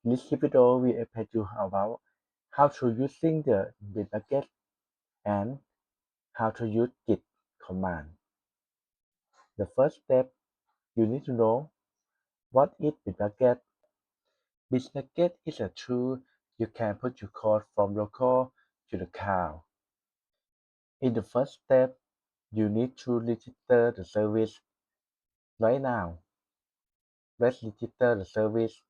In this video, we explain you about how to using the Bitbucket and how to use Git command. The first step, you need to know what is Bitbucket. Bitbucket is a tool you can put your code from local to the cloud. In the first step, you need to register the service. Right now, let's register the service.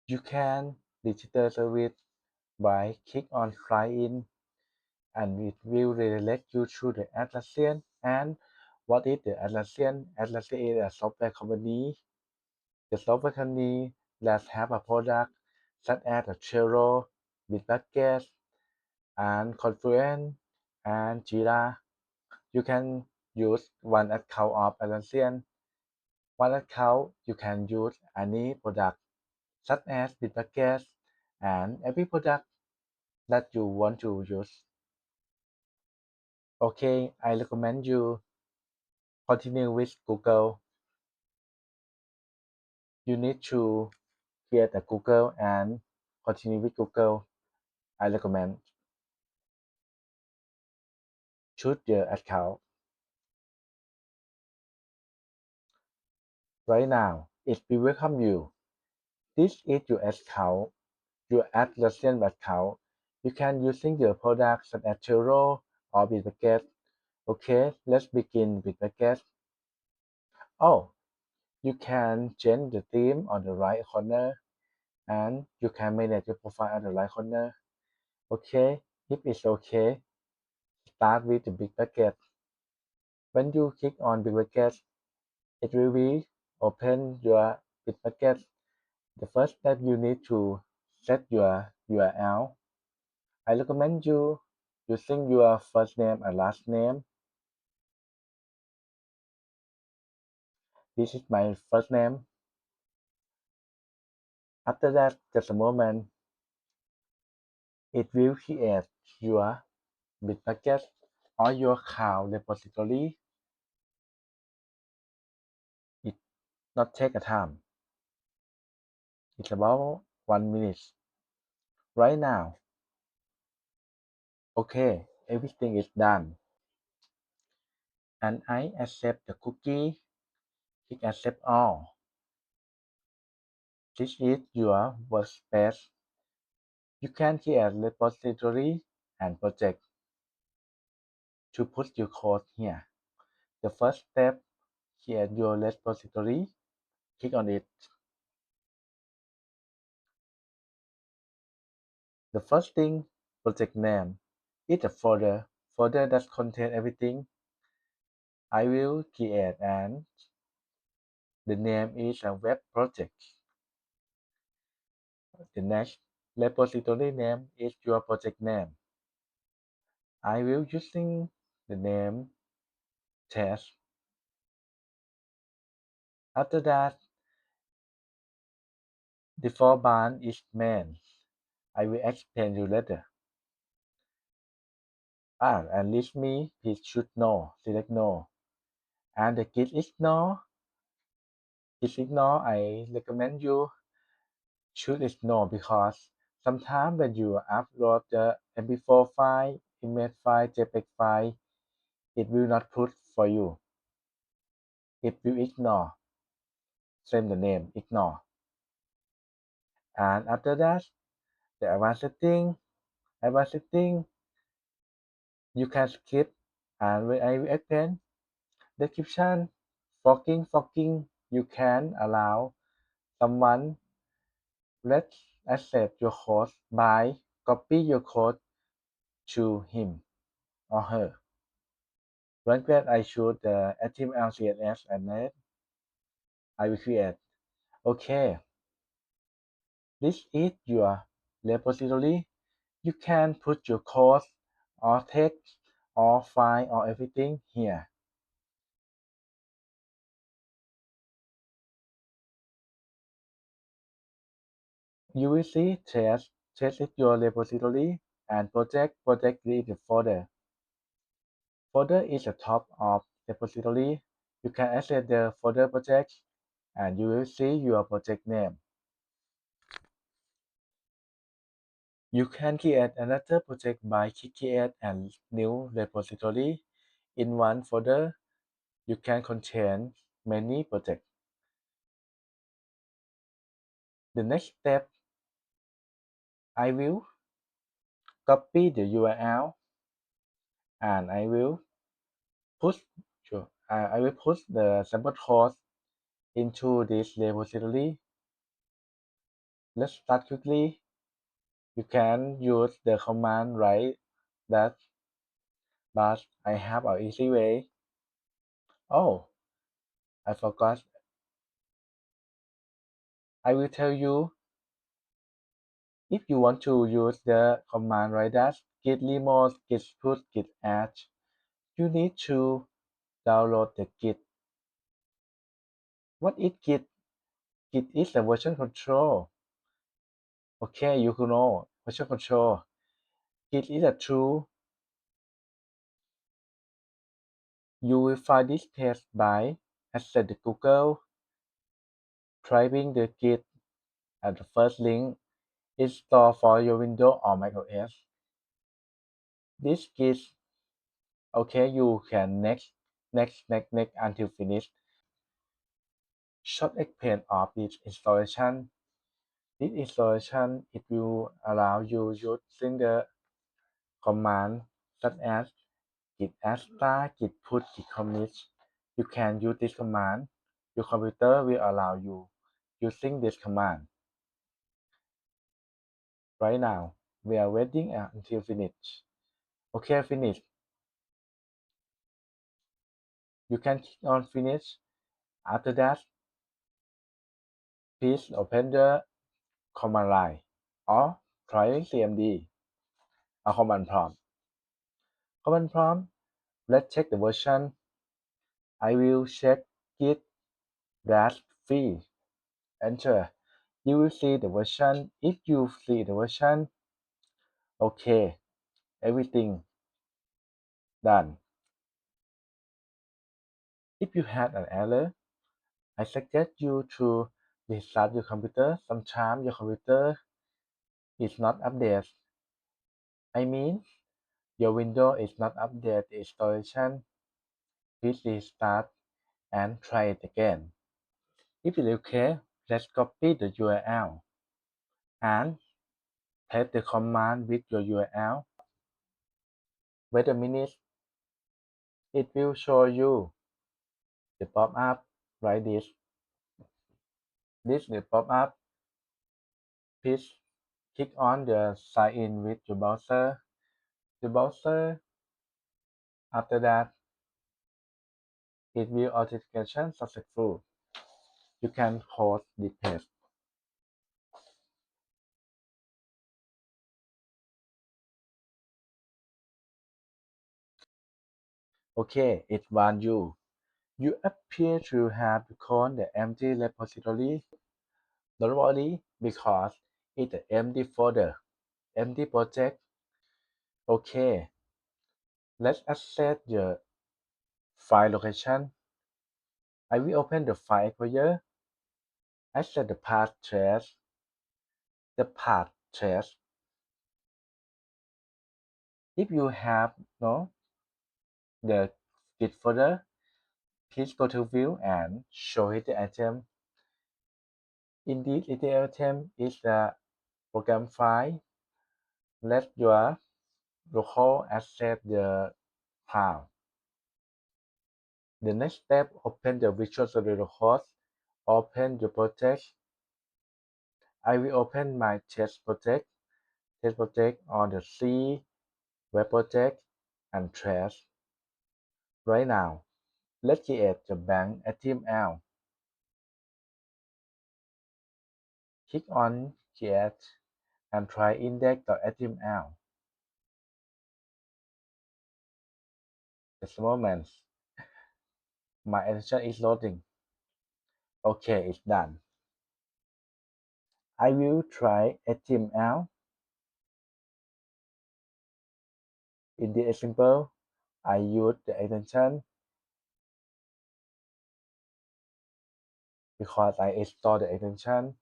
You can register service by click on Sign in, and it will redirect you to the Atlassian. And what is the Atlassian? Atlassian is a software company. The software company that have a product such as Trello, Bitbucket, and Confluence, and Jira. You can use one account of Atlassian. One account you can use any product such as Bitbucket and every product that you want to use. Okay, I recommend you continue with Google. You need to create a Google and continue with Google. I recommend choose your account. Right now, it will welcome you. This is your account, your Atlassian account. You can using your products such as Trello or Bitbucket. Okay, let's begin with Bitbucket. Oh, you can change the theme on the right corner, and you can manage your profile on the right corner. Okay, if it's okay, start with the Bitbucket. When you click on Bitbucket, it will be open your Bitbucket. The first step, you need to set your URL. I recommend you using your first name and last name. This is my first name. After that, just a moment, it will create your Bitbucket or your cloud repository. It not take a time. It's about 1 minute. Right now, okay, everything is done. And I accept the cookie. Click accept all. This is your workspace. You can create repository and project to put your code here. The first step, create your repository. Click on it. The first thing, project name, is a folder that contains everything I will create, and the name is a web project. The next repository name is your project name. I will using the name test. After that, default band is main. I will explain you later. And list me, please should no, select no. And the git ignore, I recommend you should ignore because sometimes when you upload the MP4 file, image file, JPEG file, it will not put for you. It will ignore. Send the name, ignore. And after that, the advanced setting, you can skip. And when I will explain description, forking, you can allow someone let's access your code by copy your code to him or her. When I choose the HTML, CSS, and net, I will create. Okay, this is your repository. You can put your code or text or file or everything here. You will see test is your repository, and project is the folder. Folder is the top of repository. You can access the folder project, and you will see your project name. You can create another project by create a new repository. In one folder, you can contain many projects. The next step, I will copy the URL and put I will put the sample code into this repository. Let's start quickly. You can use the command write that, but I have an easy way. Oh, I forgot. I will tell you. If you want to use the command write that git remote, git push, git add, you need to download the git. What is git? Git is a version control. Okay, you know version control. Git is a tool. You will find this page by access the Google, typing the git at the first link. Install for your Windows or Mac OS. This git, okay, you can next until finish. Short explain of this installation. This installation it will allow you using the command such as git add star, git push, git commit. You can use this command. Your computer will allow you using this command. Right now, we are waiting until finish. Okay, finish. You can click on finish. After that, please open the command line or try CMD or command prompt. Command prompt, let's check the version. I will check git dash free. Enter. You will see the version. If you see the version, okay, everything done. If you had an error, I suggest you to restart your computer. Sometimes your computer is not updated. I mean, your Windows is not updated the installation. Please restart and try it again. If it's okay, let's copy the URL and paste the command with your URL. Wait a minute, it will show you the pop-up like this. This will pop up. Please click on the sign in with your browser. The browser, after that, it will authentication successful. You can close the page. Okay, it wants you. You appear to have become the empty repository. Don't worry because it's an empty folder, empty project. Okay, let's access the file location. I will open the file explorer. Access the path trace. The path trace. If you have no the Git folder, please go to View and show hidden item. In this hidden item is the program file. Let your local access the file. The next step, open the Visual Studio Code. Open your project. I will open my test project on the C, web project, and trace. Right now, let's create the bank HTML. Click on Create and try index.html. Just a moment. My attention is loading. Okay, it's done. I will try HTML. In this example, I use the extension because I install the extension.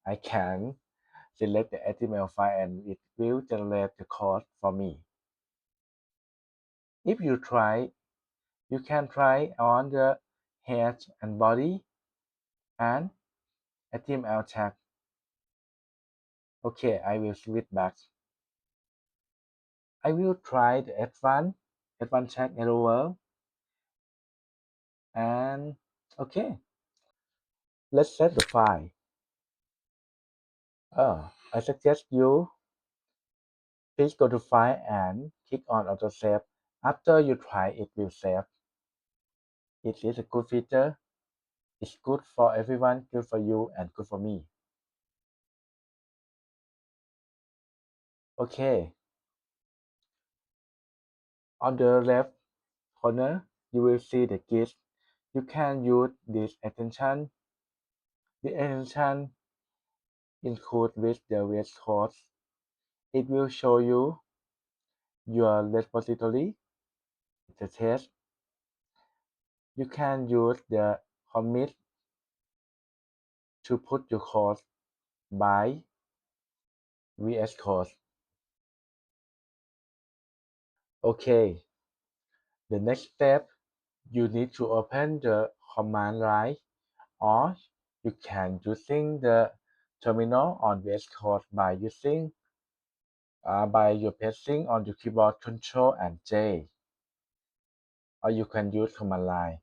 I can select the HTML file and it will generate the code for me. If you try, you can try on the head and body and HTML tag. Okay, I will switch back. I will try the advanced tag error and okay, let's set the file. I suggest you please go to file and click on autosave. After you try it will save. It is a good feature. It's good for everyone, good for you and good for me. Okay, on the left corner, you will see the gist. You can use this extension. The extension include with the VS Code. It will show you your repository, the test. You can use the commit to put your code by VS Code. Okay, the next step, you need to open the command line or you can using the terminal on VS Code by using by your pressing on your keyboard Control and J, or you can use command line.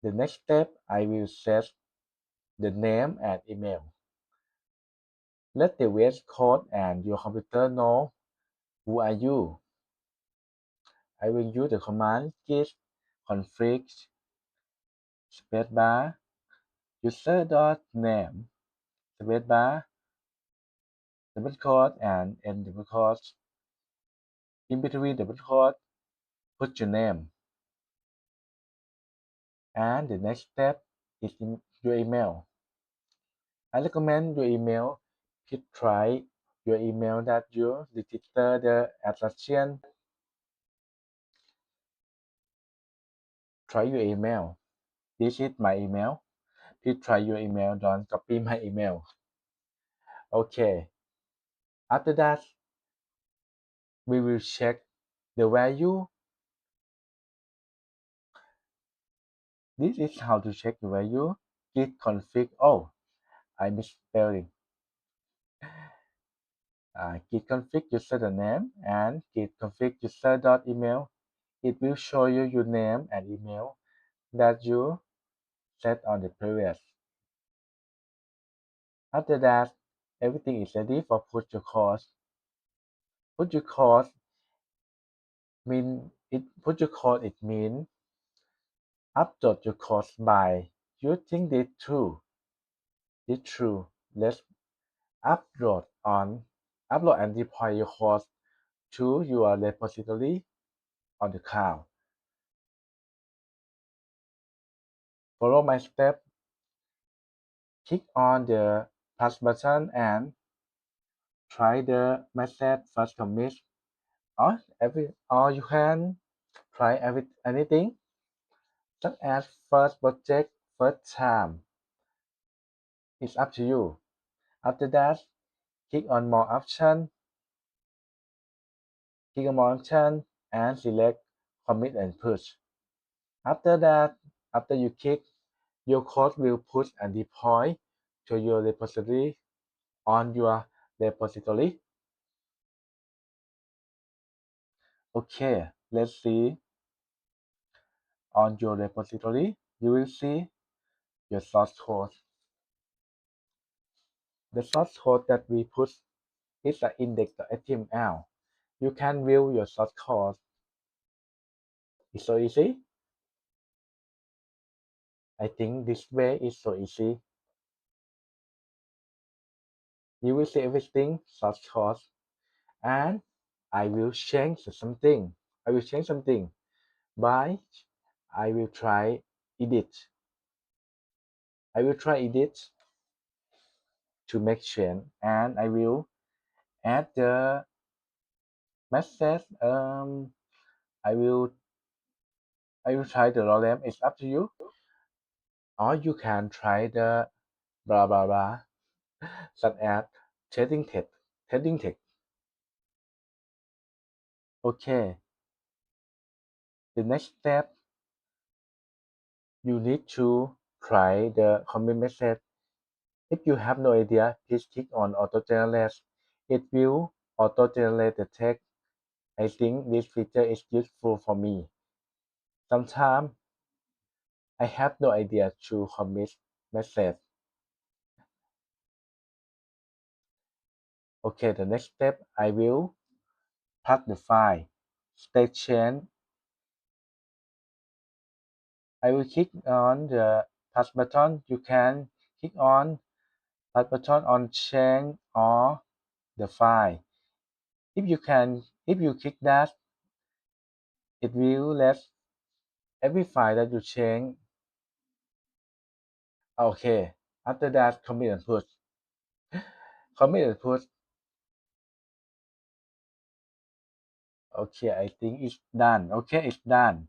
The next step, I will set the name and email. Let the VS Code and your computer know who are you. I will use the command git config spacebar user.name spacebar double quote and end double quote. In between double quote, put your name. And the next step is in your email. I recommend your email. Please try your email that you register the attraction. Try your email. This is my email. Please try your email. Don't copy my email. Okay. After that, we will check the value. This is how to check the value. Git config. Oh, I misspelling. Git config username and git config user.email. It will show you your name and email that you set on the previous. After that, everything is ready for put your course. Put your course it means upload your course by using this tool. Let's upload and deploy your course to your repository on the cloud. Follow my step. Click on the plus button and try the method first commit. Or you can try anything, such as first project, first time. It's up to you. After that, click on more option. Click on more option and select commit and push. After that, after you click, your code will push and deploy to your repository on your repository. Okay, let's see. On your repository, you will see your source code. The source code that we put is the index.html. You can view your source code. It's so easy. I think this way is so easy. You will see everything source code, and I will change something. I will change something by I will try edit. I will try edit to make change, and I will add the message. I will try the raw name. It's up to you, or you can try the blah blah blah such as Trading text. Trading text. Okay. The next step, you need to try the comment message. If you have no idea, please click on auto-generate. It will auto-generate the text. I think this feature is useful for me. Sometimes I have no idea to commit message. Okay, the next step, I will path the file. State change. I will click on the path button. You can click on path button on change or the file. If you click that, it will let every file that you change. Okay, after that, commit and push. Commit and push. Okay, I think it's done. Okay, it's done.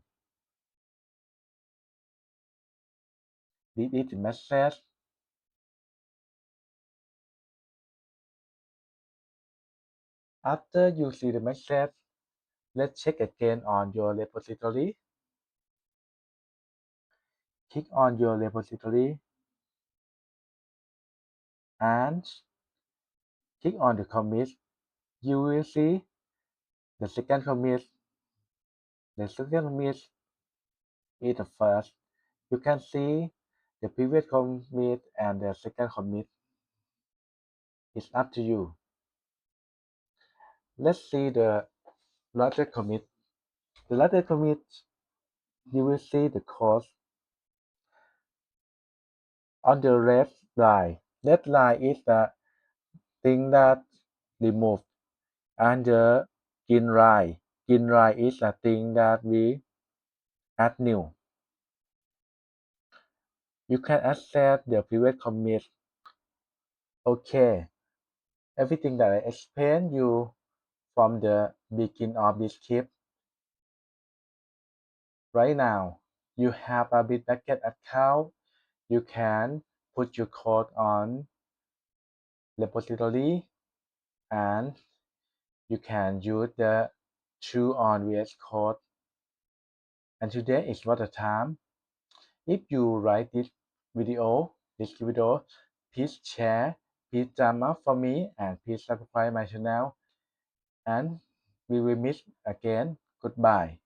Delete the message. After you see the message, let's check again on your repository. Click on your repository and click on the commit. You will see the second commit. The second commit is the first. You can see the previous commit and the second commit. It's up to you. Let's see the latest commit. The latest commit, you will see the code on the red line. Red line is the thing that removed, and the green line is the thing that we add new. You can access the previous commit. Okay, everything that I explained you from the beginning of this clip. Right now, you have a Bitbucket account. You can put your code on repository and you can use the true on VS Code. And today is what the time. If you like this video, please share, please thumb up for me, and please subscribe my channel. And we will meet again. Goodbye.